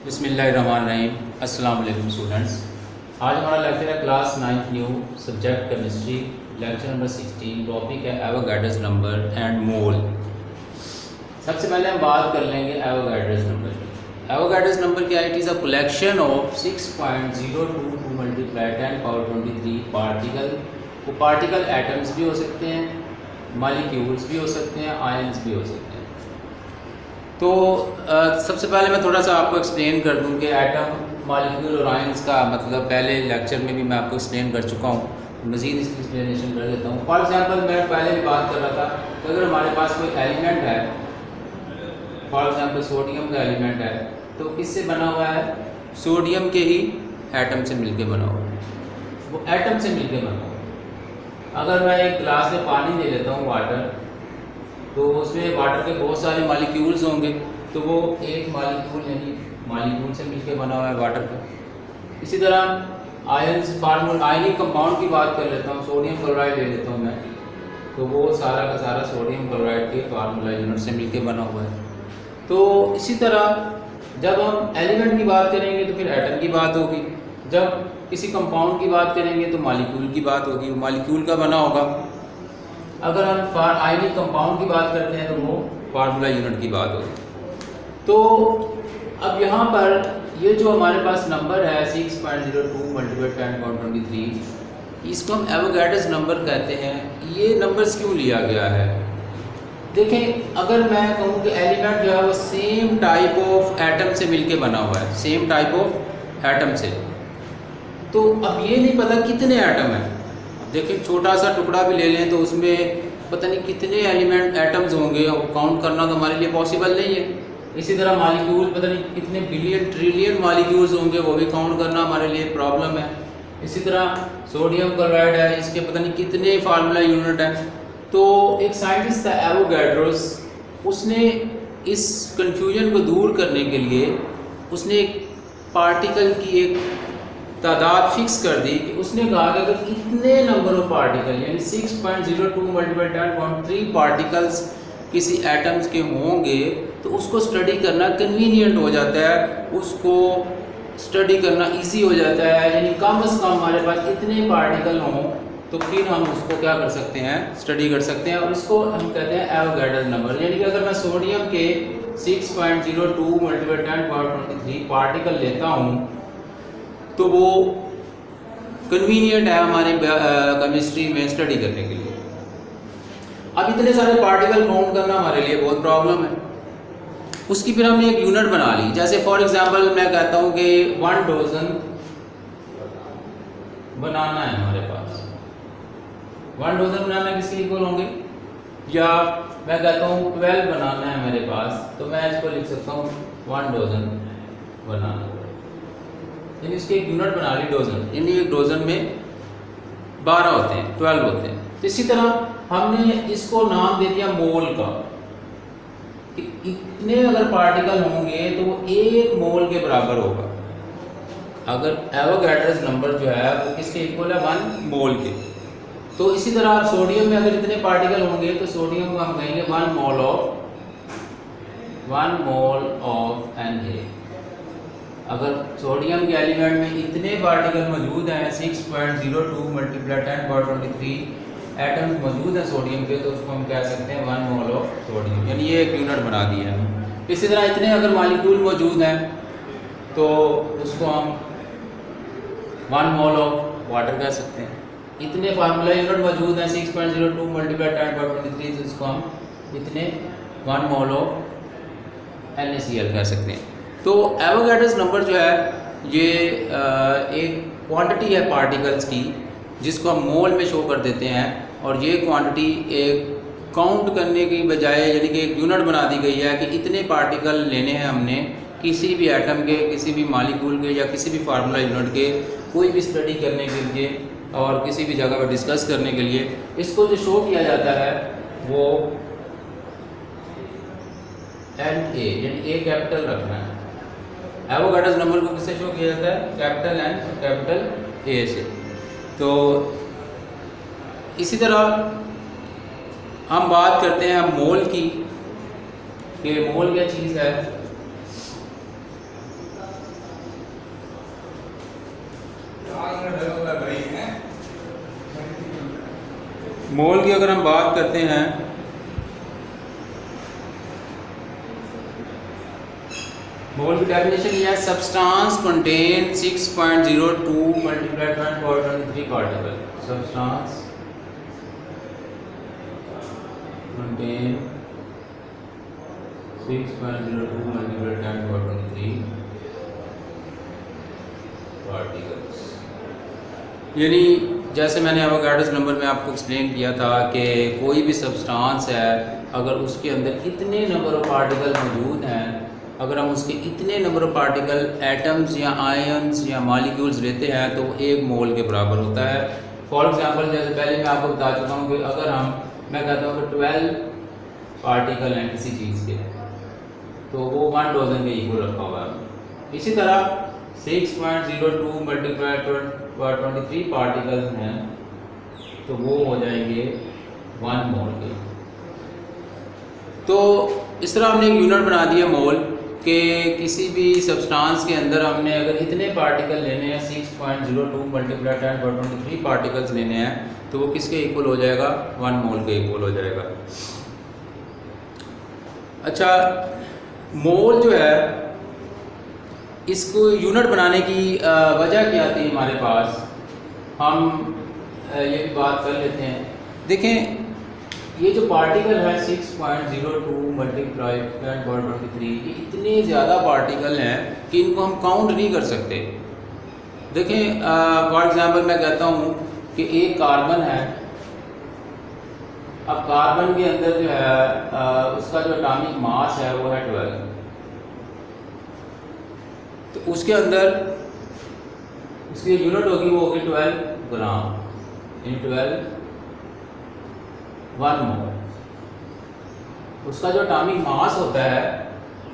बिस्मिल्लाहिर्रहमानिर्रहीम। अस्सलाम वालेकुम स्टूडेंट्स। आज हमारा लेक्चर है class 9th new subject chemistry, lecture number 16। Topic है एवोगाड्रोस नंबर एंड मोल। सबसे पहले हम बात कर लेंगे एवोगाड्रोस नंबर की। एवोगाड्रोस नंबर क्या है? It is a collection of 6.022 multiply 10⁻23 particle. वो पार्टिकल एटम्स भी हो सकते हैं, मॉलिक्यूल्स भी हो सकते हैं, आयंस भी हो सकते हैं। तो सबसे पहले मैं थोड़ा सा आपको एक्सप्लेन कर दूं कि एटम, मॉलिक्यूल और आयंस का मतलब पहले लेक्चर में भी मैं आपको एक्सप्लेन कर चुका हूं। मज़ीद इसकी एक्सप्लेनेशन कर देता हूं। फॉर एग्जांपल मैं पहले भी बात कर रहा था कि अगर हमारे पास कोई एलिमेंट है, फॉर एग्जांपल सोडियम का एलिमेंट है, तो किससे बना हुआ है? सोडियम के ही एटम से मिलकर बना हुआ है। वो एटम से मिलकर बना हुआ है। अगर मैं एक गिलास में पानी ले लेता हूँ, वाटर, तो उसमें वाटर के बहुत सारे मॉलिक्यूल्स होंगे, तो वो एक मॉलिक्यूल यानी मॉलिक्यूल से मिलकर बना हुआ है वाटर का। इसी तरह आयंस, फार्मूला आयनिक कंपाउंड की बात कर लेता हूँ, सोडियम क्लोराइड ले लेता हूँ मैं, तो वो सारा का सारा सोडियम क्लोराइड के फार्मूला यूनिट से मिलकर बना हुआ है। तो इसी तरह जब हम एलिमेंट की बात करेंगे तो फिर एटम की बात होगी, जब किसी कंपाउंड की बात करेंगे तो मॉलिक्यूल की बात होगी, वो मॉलिक्यूल का बना होगा। अगर हम आयनिक कंपाउंड की बात करते हैं तो वो फार्मूला यूनिट की बात होगी। तो अब यहाँ पर ये जो हमारे पास नंबर है 6.02 मल्टीप्लाई 10⁻23, इसको हम एवोगाड्रोस नंबर कहते हैं। ये नंबर्स क्यों लिया गया है? देखें, अगर मैं कहूँ कि एलिमेंट जो है वो सेम टाइप ऑफ एटम से मिलके बना हुआ है, सेम टाइप ऑफ एटम से, तो अब ये नहीं पता कितने एटम हैं। देखिए, छोटा सा टुकड़ा भी ले लें तो उसमें पता नहीं कितने एटम्स होंगे, और काउंट करना तो हमारे लिए पॉसिबल नहीं है। इसी तरह मॉलिक्यूल, पता नहीं कितने बिलियन ट्रिलियन मॉलिक्यूल्स होंगे, वो भी काउंट करना हमारे लिए प्रॉब्लम है। इसी तरह सोडियम क्लोराइड है, इसके पता नहीं कितने फार्मूला यूनिट हैं। तो एक साइंटिस्ट था एवोगाड्रोस, उसने इस कन्फ्यूजन को दूर करने के लिए उसने एक पार्टिकल की एक तादाद फिक्स कर दी कि उसने कहा कि अगर इतने नंबर ऑफ पार्टिकल यानी 6.02 मल्टीप्लाई 10.3 पार्टिकल्स किसी एटम्स के होंगे तो उसको स्टडी करना कन्वीनियंट हो जाता है, उसको स्टडी करना इजी हो जाता है। यानी कम से कम हमारे पास इतने पार्टिकल हों तो फिर हम उसको क्या कर सकते हैं, स्टडी कर सकते हैं, और इसको हम कहते हैं एवोगाड्रोस नंबर। यानी कि अगर मैं सोडियम के 6.02 मल्टीप्लाई 10.23 पार्टिकल लेता हूँ तो वो कन्वीनियंट है हमारे केमिस्ट्री में स्टडी करने के लिए। अब इतने सारे पार्टिकल काउंट करना हमारे लिए बहुत प्रॉब्लम है। उसकी फिर हमने एक यूनिट बना ली। जैसे फॉर एग्जांपल मैं कहता हूँ कि 1 डोजन बनाना है हमारे पास। 1 डोजन बनाना किसके इक्वल होंगे? या मैं कहता हूँ 12 बनाना है मेरे पास, तो मैं इसको लिख सकता हूँ 1 डोजन बनाना, यानी इसकी एक यूनिट बना ली डोजन, यानी एक डोजन में 12 होते हैं, 12 होते हैं। तो इसी तरह हमने इसको नाम दे दिया मोल का, कि इतने अगर पार्टिकल होंगे तो वो 1 मोल के बराबर होगा। अगर एवोगाड्रोस नंबर जो है वो किसके इक्वल है? 1 मोल के। तो इसी तरह सोडियम में अगर इतने पार्टिकल होंगे तो सोडियम को हम कहेंगे 1 मोल ऑफ Na। अगर सोडियम के एलिमेंट में इतने पार्टिकल मौजूद हैं, 6.02 मल्टीप्लाई 10⁻23 एटम्स मौजूद हैं सोडियम के, तो उसको हम कह सकते हैं 1 मोल ऑफ सोडियम, यानी ये एक यूनिट बना दी है। इसी तरह इतने अगर मॉलिक्यूल मौजूद हैं तो उसको हम 1 मोल ऑफ वाटर कह सकते हैं। इतने फार्मूला यूनिट मौजूद हैं 6.02 मल्टीप्लाई 10⁻23, तो इसको हम इतने 1 मोल ऑफ NaCl कह सकते हैं। तो एवोगाड्रोस नंबर जो है ये एक क्वांटिटी है पार्टिकल्स की, जिसको हम मोल में शो कर देते हैं, और ये क्वांटिटी एक काउंट करने की बजाय यानी कि एक यूनिट बना दी गई है कि इतने पार्टिकल लेने हैं हमने किसी भी एटम के, किसी भी मॉलिक्यूल के, या किसी भी फार्मूला यूनिट के, कोई भी स्टडी करने के लिए और किसी भी जगह पर डिस्कस करने के लिए। इसको जो शो किया जाता है वो Na यानी A कैपिटल रखना है। एवोगाड्रोस नंबर को किससे शो किया जाता है? कैपिटल N और कैपिटल A से। तो इसी तरह हम बात करते हैं मोल की, कि मोल क्या चीज़ है। मोल की अगर हम बात करते हैं, मोल की डेफिनेशन ये है, substance contain 6.02 multiplied by 23 particle. Substance contain 6.02 multiplied by 23 particles. यानी जैसे मैंने एवोगाड्रोस नंबर में आपको एक्सप्लेन किया था कि कोई भी सब्सटेंस है, अगर उसके अंदर इतने नंबर ऑफ पार्टिकल मौजूद हैं, अगर हम उसके इतने नंबर ऑफ पार्टिकल एटम्स या आयन्स या मॉलिक्यूल्स लेते हैं तो वो 1 मोल के बराबर होता है। फॉर एग्जांपल, जैसे पहले मैं आपको बता चुका हूँ कि अगर मैं कहता हूँ कि 12 पार्टिकल हैं किसी चीज़ के, तो वो 1 डजन के इक्वल रखा हुआ है। इसी तरह 6.02 मल्टीप्लाइड बाय 23 पार्टिकल्स हैं, तो वो हो जाएंगे 1 मोल के। तो इस तरह हमने एक यूनिट बना दिया मोल कि किसी भी सब्सटेंस के अंदर हमने अगर इतने पार्टिकल लेने हैं, 6.02 मल्टीप्लाइड बाय 23 पार्टिकल्स लेने हैं, तो वो किसके इक्वल हो जाएगा? 1 मोल के इक्वल हो जाएगा। अच्छा, मोल जो है, इसको यूनिट बनाने की वजह क्या थी हमारे पास, हम ये भी बात कर लेते हैं। देखें, ये जो पार्टिकल है 6.02 मल्टीप्लाइड बाय 23, ये इतने ज़्यादा पार्टिकल हैं कि इनको हम काउंट नहीं कर सकते। देखें, फॉर एग्जांपल मैं कहता हूँ कि एक कार्बन है। अब कार्बन के अंदर जो है उसका जो एटॉमिक मास है वो है 12। तो उसके अंदर उसकी यूनिट होगी, वो होगी 12 ग्राम इन 12 1 मोल। उसका जो एटॉमिक मास होता है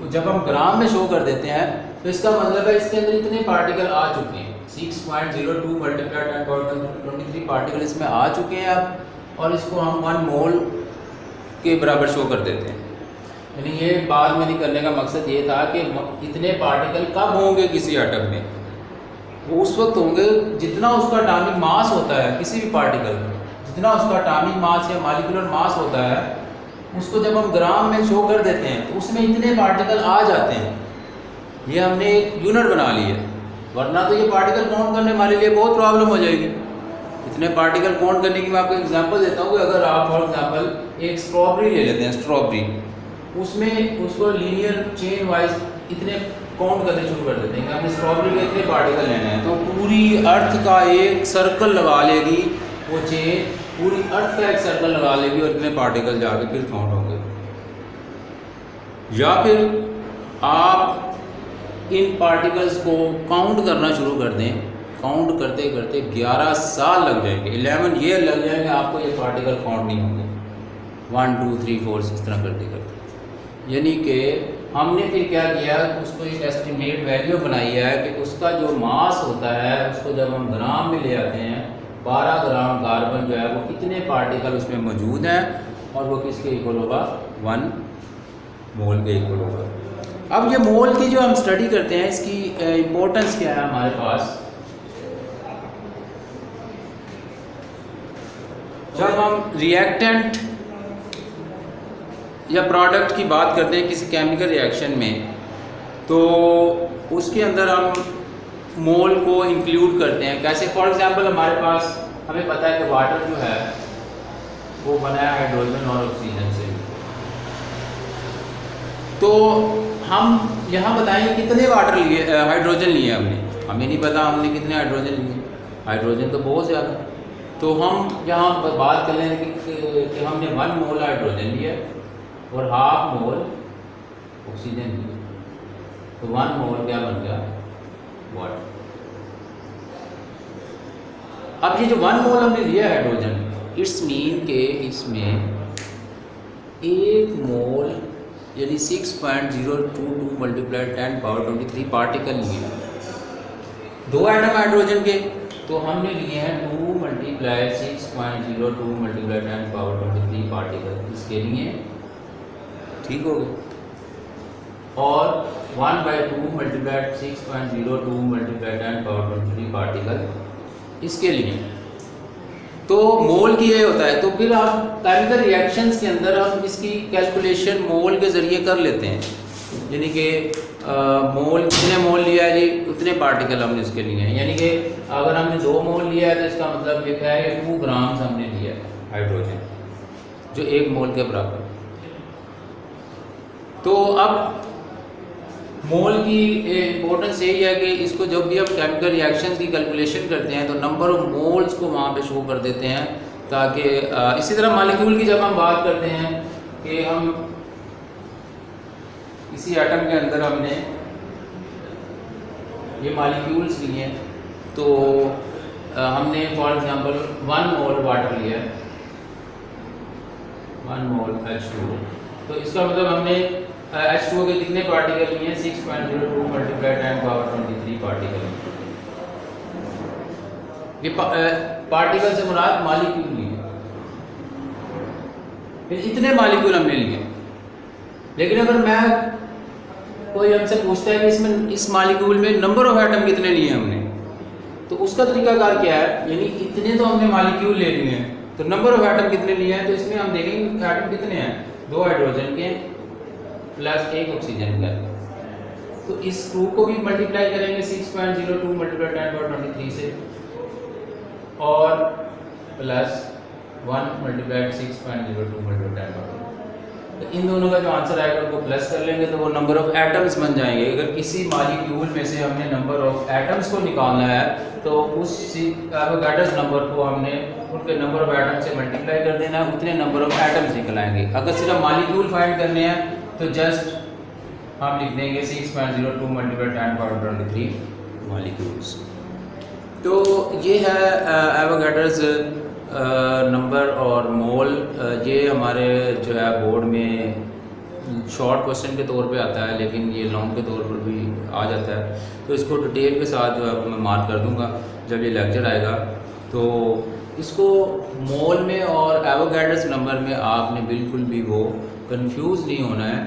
वो जब हम ग्राम में शो कर देते हैं, तो इसका मतलब है इसके अंदर इतने पार्टिकल आ चुके हैं। 6.02 मल्टीप्लाइड बाय 23 पार्टिकल इसमें आ चुके हैं अब, और इसको हम 1 मोल के बराबर शो कर देते हैं। यानी ये बाद में निकलने का मकसद ये था कि इतने पार्टिकल कब होंगे किसी एटम में, वो उस वक्त होंगे जितना उसका एटॉमिक मास होता है। किसी भी पार्टिकल जितना उसका एटॉमिक मास या मॉलिक्यूलर मास होता है, उसको जब हम ग्राम में शो कर देते हैं तो उसमें इतने पार्टिकल आ जाते हैं। ये हमने एक यूनिट बना ली है, वरना तो ये पार्टिकल काउंट करने हमारे लिए बहुत प्रॉब्लम हो जाएगी। इतने पार्टिकल काउंट करने की मैं आपको एग्जांपल देता हूँ कि अगर आप फॉर एग्जांपल एक स्ट्रॉबेरी ले लेते हैं, स्ट्रॉबेरी, उसमें उसको लीनियर चेन वाइज इतने काउंट करने शुरू कर देते हैं कि हमने स्ट्रॉबेरी के इतने पार्टिकल लेने हैं, तो पूरी अर्थ का एक सर्कल लगा लेगी वो चेन, पूरी अर्थ का एक सर्कल लगा लेगी और इतने पार्टिकल जाके फिर काउंट होंगे। या फिर आप इन पार्टिकल्स को काउंट करना शुरू कर दें, काउंट करते करते 11 साल लग जाएंगे, 11 ईयर लग जाएंगे, आपको ये पार्टिकल काउंट नहीं होंगे। 1 2 3 4 इस तरह करते करते। यानी कि हमने फिर क्या किया, उसको एक एस्टिमेट वैल्यू बनाई है कि उसका जो मास होता है उसको जब हम ग्राम में ले आते हैं, 12 ग्राम कार्बन जो है वो कितने पार्टिकल उसमें मौजूद हैं, और वो किसके इक्वल होगा? 1 मोल के इक्वल होगा। अब ये मोल की जो हम स्टडी करते हैं, इसकी इम्पोर्टेंस क्या है हमारे पास? जब हम रिएक्टेंट या प्रोडक्ट की बात करते हैं किसी केमिकल रिएक्शन में, तो उसके अंदर हम मोल को इंक्लूड करते हैं। कैसे? फॉर एग्जांपल हमारे पास हमें पता है कि वाटर जो है वो बना है हाइड्रोजन और ऑक्सीजन से, तो हम यहाँ बताएंगे कितने वाटर लिए, हाइड्रोजन लिए हमने, हमें नहीं पता हमने कितने हाइड्रोजन लिए, हाइड्रोजन तो बहुत ज़्यादा। तो हम यहाँ बात कर लें कि हमने 1 मोल हाइड्रोजन लिया और 1/2 मोल ऑक्सीजन लिया, तो 1 मोल क्या बन गया? वाटर। अब ये जो 1 मोल हमने लिया हाइड्रोजन, इट्स मीन के इसमें 1 मोल यानी 6.022 मल्टीप्लाइड 10⁻23 पार्टिकल लिए। 2 एटम हाइड्रोजन के, तो हमने लिए हैं 2 × 6.02 मल्टीप्लाइड 10⁻23 पार्टिकल इसके लिए, ठीक हो गया। और 1/2 मल्टीप्लाइड 6.02 मल्टीप्लाइड 10⁻23 पार्टिकल इसके लिए। तो मोल की ये होता है। तो फिर आप केमिकल रिएक्शंस के अंदर हम इसकी कैलकुलेशन मोल के ज़रिए कर लेते हैं, यानी कि मोल कितने मोल लिया है जी, उतने पार्टिकल हमने इसके लिए हैं। यानी कि अगर हमने 2 मोल लिया है तो इसका मतलब ये क्या है, 2 ग्राम्स हमने लिया है हाइड्रोजन, जो 1 मोल के बराबर। तो अब मोल की इम्पोर्टेंस यही है कि इसको जब भी हम केमिकल रिएक्शन की कैलकुलेशन करते हैं तो नंबर ऑफ मोल्स को वहाँ पे शो कर देते हैं, ताकि इसी तरह मॉलिक्यूल की जब हम बात करते हैं कि हम किसी एटम के अंदर हमने ये मॉलिक्यूल्स लिए हैं, तो हमने फॉर एग्जांपल 1 मोल वाटर लिया है, 1 मोल H2O, तो इसका मतलब हमने H2O के कितने पार्टिकल लिए हैं, 6.02 मल्टीप्लाई 10⁻23 पार्टिकल। ये पार्टिकल से मुराद मॉलिक्यूल लिए, फिर इतने मॉलिक्यूल हमने लिए। लेकिन अगर मैं कोई हमसे पूछता है कि इसमें इस मॉलिक्यूल में नंबर ऑफ एटम कितने लिए हमने, तो उसका तरीकाकार क्या है, यानी इतने तो हमने मॉलिक्यूल ले लिए हैं, तो नंबर ऑफ एटम कितने लिए हैं, तो इसमें हम देखेंगे एटम कितने हैं, 2 हाइड्रोजन के प्लस 1 ऑक्सीजन का। तो इस 2 को भी मल्टीप्लाई करेंगे 6.02 मल्टीप्लाई 10⁻23 से, और प्लस 1 मल्टीप्लाई 6.02 मल्टीप्लाई 10⁻23। तो इन दोनों का जो आंसर आएगा उनको प्लस कर लेंगे तो वो नंबर ऑफ एटम्स बन जाएंगे। अगर किसी मॉलिक्यूल में से हमने नंबर ऑफ एटम्स को निकालना है तो उस एवोगाड्रोस नंबर को हमने उनके नंबर ऑफ एटम से मल्टीप्लाई कर देना है, उतने नंबर ऑफ एटम्स निकल आएंगे। अगर सिर्फ मॉलिक्यूल फाइंड करने हैं तो जस्ट हम लिख देंगे 6.02 मल्टीप्लाई 10⁻23 मॉलिक्यूल्स। तो ये है एवोगाड्रोस नंबर और मोल। ये हमारे जो है बोर्ड में शॉर्ट क्वेश्चन के तौर पे आता है, लेकिन ये लॉन्ग के तौर पर भी आ जाता है। तो इसको डिटेल के साथ जो है मैं मार्क कर दूंगा जब ये लेक्चर आएगा। तो इसको मोल में और एवोगाड्रोस नंबर में आपने बिल्कुल भी वो कंफ्यूज नहीं होना है।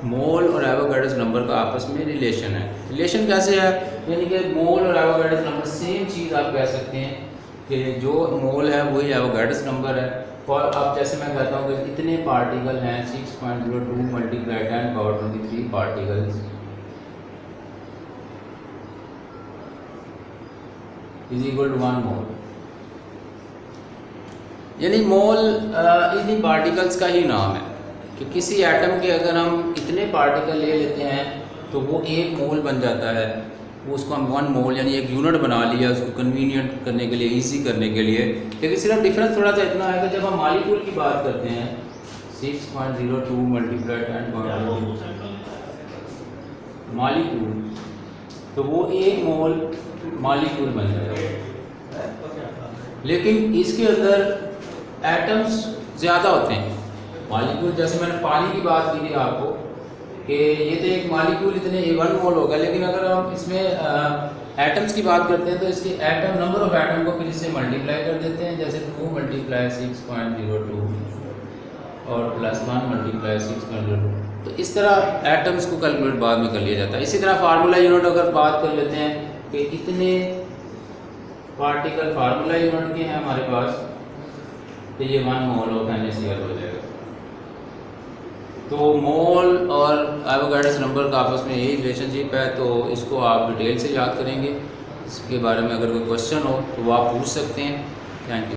मोल और एवोगाड्रोस नंबर का आपस में रिलेशन है। रिलेशन कैसे है, यानी कि मोल और एवोगाड्रोस नंबर सेम चीज़ आप कह सकते हैं कि जो मोल है वही एवोगाड्रोस नंबर है। और अब जैसे मैं कहता हूँ कि इतने पार्टिकल हैं 6.02 multiply 10⁻23 particles is equal to 1 mole. यानी मोल इन्हीं पार्टिकल्स का ही नाम है कि किसी एटम के अगर हम इतने पार्टिकल ले लेते हैं तो वो 1 मोल बन जाता है। वो उसको हम 1 मोल यानी एक यूनिट बना लिया उसको कन्वीनियंट करने के लिए, इजी करने के लिए। लेकिन सिर्फ डिफरेंस थोड़ा सा इतना है कि जब हम मॉलिक्यूल की बात करते हैं 6.02 मल्टीप्लाई 10⁻23 मॉलिक्यूल, तो वो 1 मोल मॉलिक्यूल बन जाएगा। लेकिन इसके अंदर एटम्स ज़्यादा होते हैं। मॉलिक्यूल जैसे मैंने पानी की बात की थी आपको कि ये तो एक मॉलिक्यूल इतने 1 मोल होगा, लेकिन अगर हम इसमें एटम्स की बात करते हैं तो इसके एटम नंबर ऑफ एटम को फिर इससे मल्टीप्लाई कर देते हैं। जैसे 2 मल्टीप्लाई 6.02 और प्लस 1 मल्टीप्लाई 6.02। तो इस तरह एटम्स को कैलकुलेट बाद में कर लिया जाता है। इसी तरह फार्मूला यूनिट अगर बात कर लेते हैं कि इतने पार्टिकल फार्मूला यूनिट के हैं हमारे पास, तो ये 1 मोल ऑफ NaCl हो जाएगा। तो मोल और एवोगाड्रोस नंबर का आपस में यही रिलेशनशिप है। तो इसको आप डिटेल से याद करेंगे। इसके बारे में अगर कोई क्वेश्चन हो तो वो आप पूछ सकते हैं। Thank you.